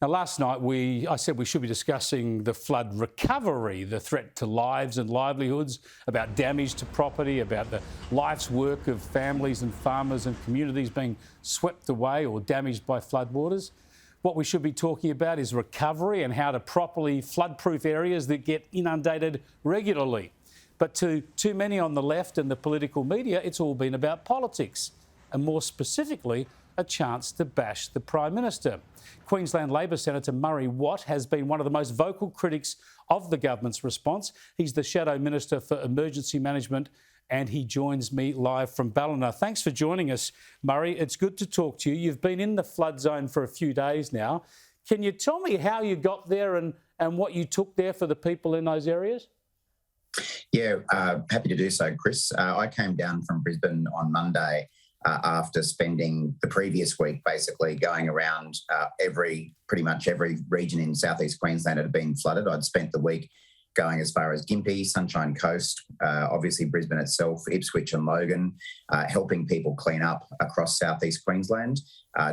Now, last night I said we should be discussing the flood recovery, the threat to lives and livelihoods, about damage to property, about the life's work of families and farmers and communities being swept away or damaged by floodwaters. What we should be talking about is recovery and how to properly flood-proof areas that get inundated regularly. But to too many on the left and the political media, it's all been about politics, and more specifically, a chance to bash the Prime Minister. Queensland Labor Senator Murray Watt has been one of the most vocal critics of the government's response. He's the Shadow Minister for Emergency Management, and he joins me live from Ballina. Thanks for joining us, Murray. It's good to talk to you. You've been in the flood zone for a few days now. Can you tell me how you got there and what you took there for the people in those areas? Yeah, happy to do so, Chris. I came down from Brisbane on Monday after spending the previous week basically going around pretty much every region in southeast Queensland that had been flooded. I'd spent the week going as far as Gympie, Sunshine Coast, obviously Brisbane itself, Ipswich and Logan, helping people clean up across southeast Queensland,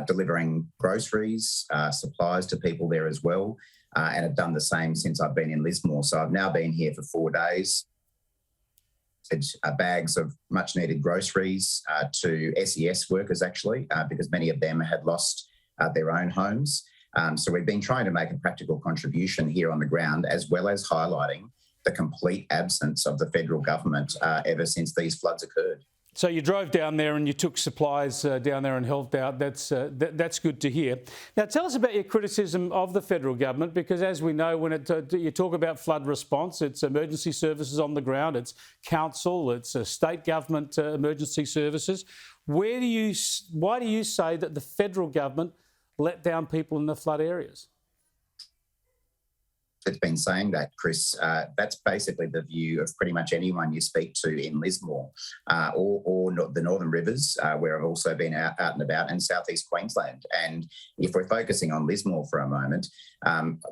delivering groceries, supplies to people there as well, and have done the same since I've been in Lismore. So I've now been here for 4 days. Bags of much needed groceries to SES workers actually, because many of them had lost their own homes. So we've been trying to make a practical contribution here on the ground, as well as highlighting the complete absence of the federal government ever since these floods occurred. So you drove down there and you took supplies down there and helped out. That's good to hear. Now, tell us about your criticism of the federal government, because as we know, when you talk about flood response, it's emergency services on the ground, it's council, it's state government emergency services. Why do you say that the federal government let down people in the flood areas? It's been saying that, Chris. That's basically the view of pretty much anyone you speak to in Lismore or the Northern Rivers, where I've also been out and about, and southeast Queensland. And if we're focusing on Lismore for a moment,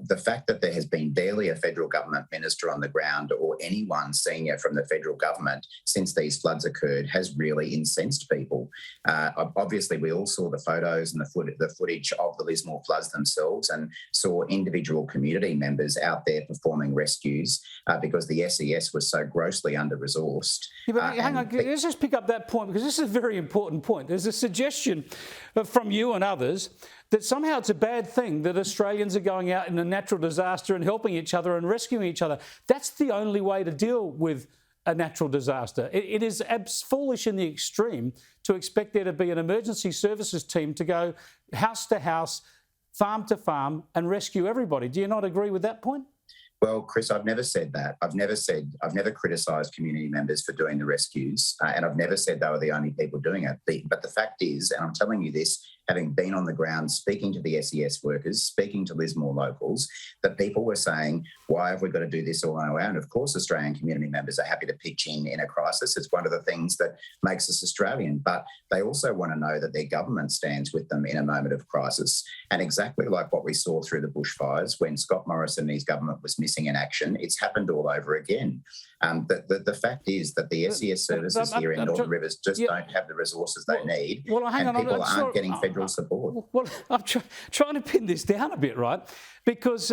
the fact that there has been barely a federal government minister on the ground or anyone senior from the federal government since these floods occurred has really incensed people. Obviously, we all saw the photos and the footage of the Lismore floods themselves and saw individual community members out there performing rescues because the SES was so grossly under-resourced. Yeah, but hang on, let's just pick up that point, because this is a very important point. There's a suggestion from you and others that somehow it's a bad thing that Australians are going out in a natural disaster and helping each other and rescuing each other. That's the only way to deal with a natural disaster. It is foolish in the extreme to expect there to be an emergency services team to go house to house, farm to farm and rescue everybody. Do you not agree with that point? Well, Chris, I've never said that. I've never criticised community members for doing the rescues, and I've never said they were the only people doing it. But the fact is, and I'm telling you this, having been on the ground, speaking to the SES workers, speaking to Lismore locals, that people were saying, why have we got to do this all on our own? Of course, Australian community members are happy to pitch in a crisis. It's one of the things that makes us Australian. But they also want to know that their government stands with them in a moment of crisis. And exactly like what we saw through the bushfires, when Scott Morrison and his government was missing in action, it's happened all over again. The fact is that the SES services here in Northern Rivers just don't have the resources they need, and people aren't getting federal support. Well, I'm trying to pin this down a bit, right? Because,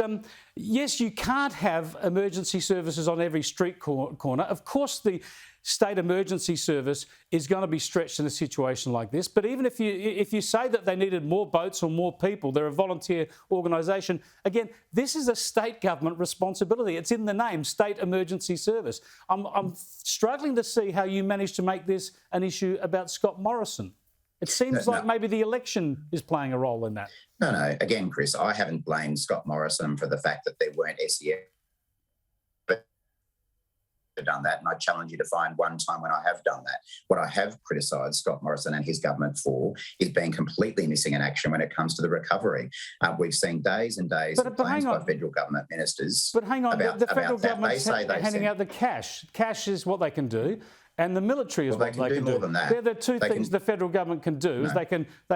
yes, you can't have emergency services on every street corner. Of course, the state emergency service is going to be stretched in a situation like this. But even if you say that they needed more boats or more people, they're a volunteer organisation. Again, this is a state government responsibility. It's in the name, State Emergency Service. I'm struggling to see how you managed to make this an issue about Scott Morrison. It seems like maybe the election is playing a role in that. No. Again, Chris, I haven't blamed Scott Morrison for the fact that there weren't SES done that, and I challenge you to find one time when I have done that. What I have criticised Scott Morrison and his government for is being completely missing in action when it comes to the recovery. We've seen days and days of claims by federal government ministers. But hang on, the federal government's handing out the cash. Cash is what they can do. And the military is what they can do. More than that. They're the two things the federal government can do. Is they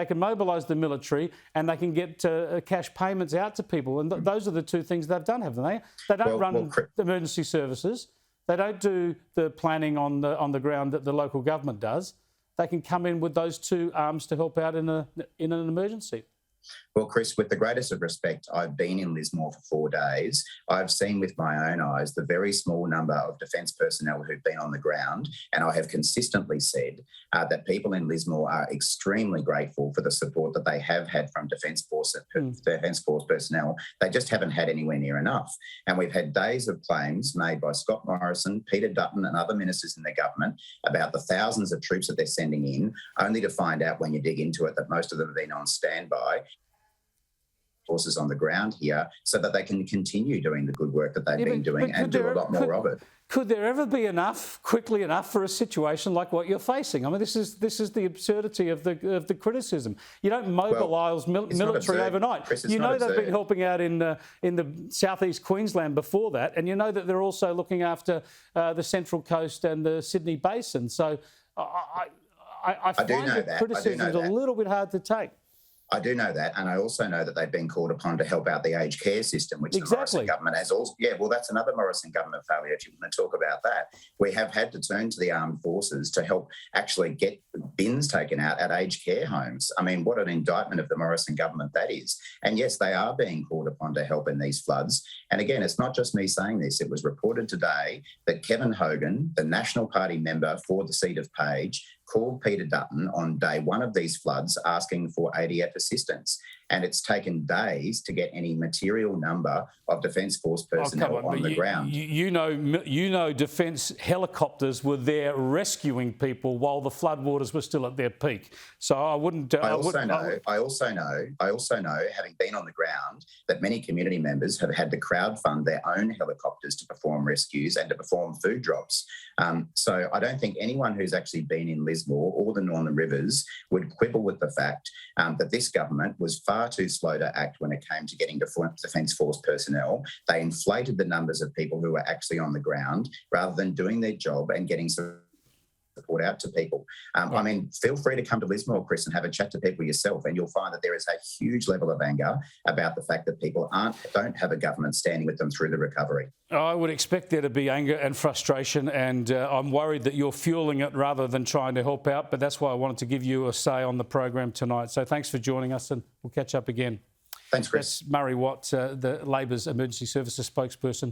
can mobilise the military and they can get cash payments out to people. And those are the two things they've done, haven't they? They don't run emergency services. They don't do the planning on the ground that the local government does. They can come in with those two arms to help out in an emergency. Well, Chris, with the greatest of respect, I've been in Lismore for 4 days. I've seen with my own eyes the very small number of defence personnel who've been on the ground, and I have consistently said that people in Lismore are extremely grateful for the support that they have had from Defence Force personnel. They just haven't had anywhere near enough. And we've had days of claims made by Scott Morrison, Peter Dutton and other ministers in the government about the thousands of troops that they're sending in, only to find out when you dig into it that most of them have been on standby forces on the ground here so that they can continue doing the good work that they've been doing and do a lot more of it. Could there ever be quickly enough for a situation like what you're facing? I mean, this is the absurdity of the criticism. You don't mobilise military overnight. Chris, you know they've been helping out in the southeast Queensland before that, and you know that they're also looking after the Central Coast and the Sydney Basin. So I find the criticism a little bit hard to take. I do know that, and I also know that they've been called upon to help out the aged care system, which the Morrison government has also. Yeah, well, that's another Morrison government failure if you want to talk about that. We have had to turn to the armed forces to help actually get bins taken out at aged care homes. I mean, what an indictment of the Morrison government that is. And yes, they are being called upon to help in these floods. And again, it's not just me saying this. It was reported today that Kevin Hogan, the National Party member for the seat of Page, called Peter Dutton on day one of these floods asking for ADF assistance. And it's taken days to get any material number of Defence Force personnel on the ground. You know, Defence helicopters were there rescuing people while the floodwaters were still at their peak. So I wouldn't. I also know, having been on the ground, that many community members have had to crowdfund their own helicopters to perform rescues and to perform food drops. So I don't think anyone who's actually been in Lismore or the Northern Rivers would quibble with the fact that this government was far too slow to act when it came to getting Defence Force personnel. They inflated the numbers of people who were actually on the ground rather than doing their job and getting support out to people. I mean, feel free to come to Lismore, Chris, and have a chat to people yourself, and you'll find that there is a huge level of anger about the fact that people don't have a government standing with them through the recovery. I would expect there to be anger and frustration, and I'm worried that you're fueling it rather than trying to help out, but that's why I wanted to give you a say on the program tonight. So thanks for joining us, and we'll catch up again. Thanks, Chris. That's Murray Watt, the Labor's Emergency Services spokesperson.